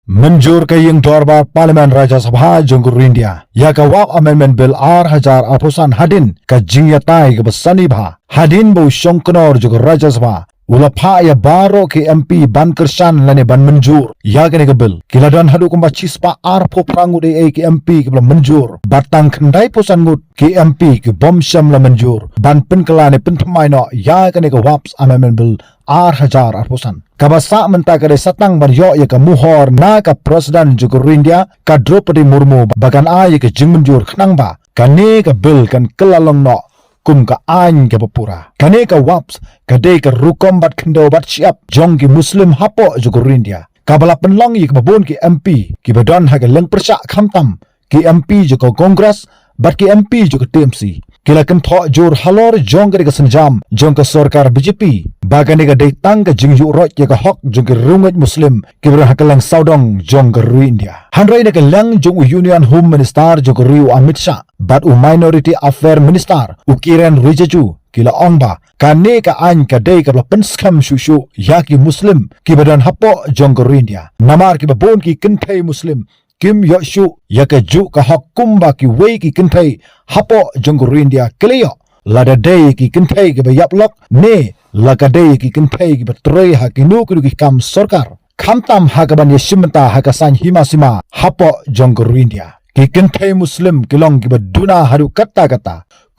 मंजूर kaying dorbar Parlimen Rajya Sabha Jonggur India ya ka wap amendment bill R1000 apusan hadin ka jingyatai ka besani bha hadin bu shongknor juga Rajya Sabha ulapha ya baro ke MP ban kershan lane ban menjur ya kene ke bill kiladan hadu kumba chispa ar po prangu de ke MP ke menjur batang kendai pusan ngut ke MP ke bom syam la menjur ban penkelane penthmai no ya kene ke waps amendment bill R1000 apusan kabasa menta kade satang ban yo ya ka muhor na ka presiden Jonggur India ka Draupadi Murmu bagan ay ke jing menjur khnang ba kane ka bill kan kelalong no kum ka an ke papura kane ka waps kade ka rukom bat khendo bat siap jong ki muslim hapo Jonggur India kabala penlong yi ka babon ki MP ki badon ha ka leng persa khamtam ki MP jo ka Congress bat ki MP jo ka TMC kila kan tho jor halor jong ka senjam jong ka sarkar BJP bagane ka datang ka jingju rot ya ka hok jong ka rungat muslim ki ber hakalang saudong jong ka India hanrai na ka lang jong union home minister jong ka Amit Shah bat minority affair minister Kiren Rijiju kila ongba kane ka an ka dei ka penskam shushu ya ki muslim ki badan hapo jong ka India namar ki babon ki kenthai muslim Kim Yoshu ya ka ju ka hakumba ki wei ki kenthai hapo Jonggur India kelio lada dei ki kenthai ki bayap lok ne laka dei ki kenthai ki batrei ha ki nu ki kam sarkar khamtam ha ka ban yeshimta ha ka san himasima hapo Jonggur India ki kenthai muslim kilong ki baduna haru kata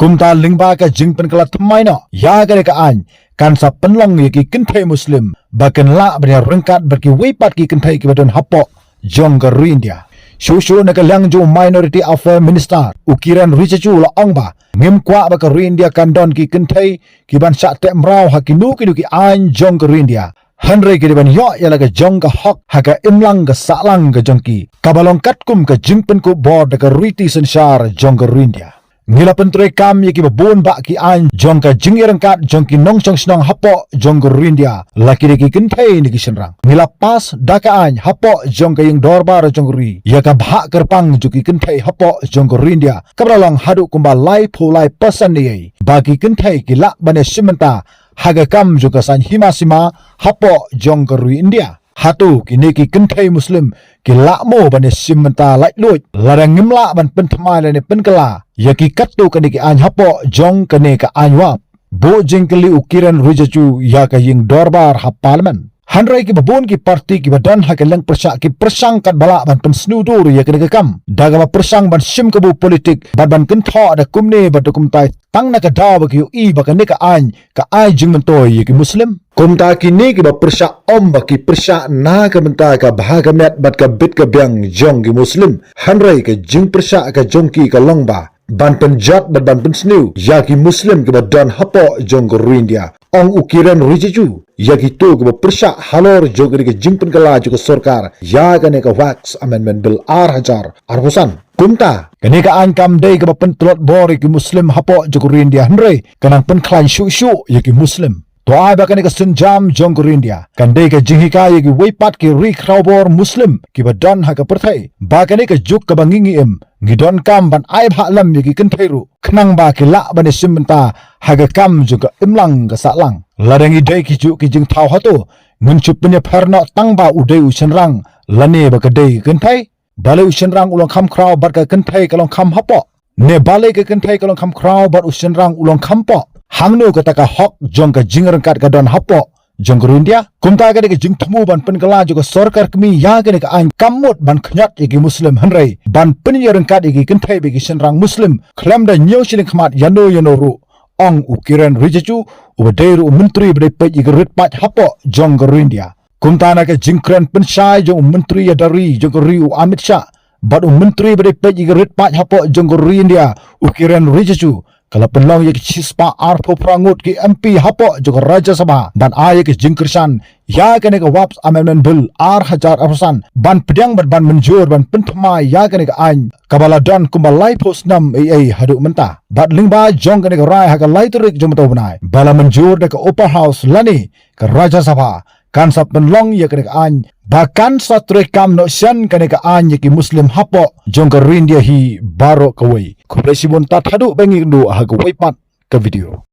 kumta lingba ka jingpen kala thmai no ya ka ka an kan sa penlong ki kenthai muslim baken la banya rengkat berki weipat ki kenthai ki badon hapo Jonggur India Shushu na kalang jo minority affair minister Kiren Rijiju la ongba ngim kwa ba ka India kandon ki kenthai ki ban sa te mrau ha ki nu ki an Jonggur India hanre ki ban yo ya la ka jong ka hok ha ka imlang ka salang ka jongki kabalong katkum ka jingpen ko board ka riti senshar Jonggur India ngila pentre kam ye ki babon ba ki an jong ka jingirang kat jong ki nong chong snong hapo Jonggur India laki ki kenthai ni ki senrang ngila pas daka an hapo jong ka yung dorbar Jongguri ya ka bha kerpang juki kenthai hapo Jonggur India kabralong hadu kumba lai phulai pasan ni bagi kenthai ki la bane simenta haga kam juga san himasima hapo Jonggur India hatu kini ki kenthai muslim ki lakmo bane simenta lai lut larang ngimla ban penthmai lane penkala ya ki kattu kani ki an hapo jong kani ka anwap bo jingkali Kiren Rijiju ya ka ying dorbar ha parliament hanrai ki babon ki parti ki badan ha keleng persak ki persang kat balak ban pensnudur ya kani ka kam daga ba persang ban sim kabu politik ban kentho ada kumne ba dokumtai tang na ka daw ba ki i ba kani ka an jing mentoy ki muslim kumta kini ki ba persak om ba ki persak na ka menta ka bhagamet bat ka bit ka byang jong ki muslim hanrai ka jing persak ka jongki ka longba ban penjat ban pensnu ya ki muslim ki badan hapo Jonggur India ong Kiren Rijiju ya ki tu ki persak halor jogri ki jingpen kala juga sarkar ya kane ka wax amendment bill R1000 arhusan kumta kane ka an kam dei ka pentlot bori ki muslim hapo Jonggur India hanre kanang penklan shu ya ki muslim to ai ba kane ka senjam Jonggur India kan dei ka jingika ya ki weipat ki ri krawbor muslim ki badan ha ka perthai ba kane ka juk ka bangingi ngidon kam ban ai bha lam ya ki kenthai ru khnang ba ki la bane simenta haga kam juga imlang ka salang ladangi dei ki juk ki jing thau hato ngunchup punya pharno tangba udai usenrang lane ba ka dei kenthai bale usenrang ulong kham kraw bat ka kenthai kalong kham hapo ne bale ka kenthai kalong kham kraw bat usenrang ulong khampo hangno ka taka hok jong ka jingrang kat ka don hapo Jonggur India kumta ka de jing thmu ban penkala juga sarkar kmi ya ka ka an kamut ban khnyat ki muslim hanrei ban penyerang kat ki kenthai be ki senrang muslim khlam da nyo siling khmat yano ru ong Kiren Rijiju ubadeiru menteri bade pe ki rit pat hapo Jonggur India kumta na ka jingkran pensai jong menteri dari Jonggur Amit Shah bat menteri bade pe ki rit pat hapo Jonggur India Kiren Rijiju kalau penlong ya ki chispa arpo prangut ki MP hapo juga Rajya Sabha ban ay ki jingkirsan ya kane ka waps amendment bill R1000 apusan ban pedang ban menjur ban penthmai ya kane ka an kabala don kumbalai post nam hadu menta bat lingba jong kane ka rai ha ka laiterik jom to banai bala menjur de ka upper house lani ka Rajya Sabha kan sa penlong ya kane ka an bahkan sa trekam no syan kane ka an ya ki muslim hapo Jonggur India hi baro kawai kublesi bon tat hadu bengi ndu ha ka waipat ka video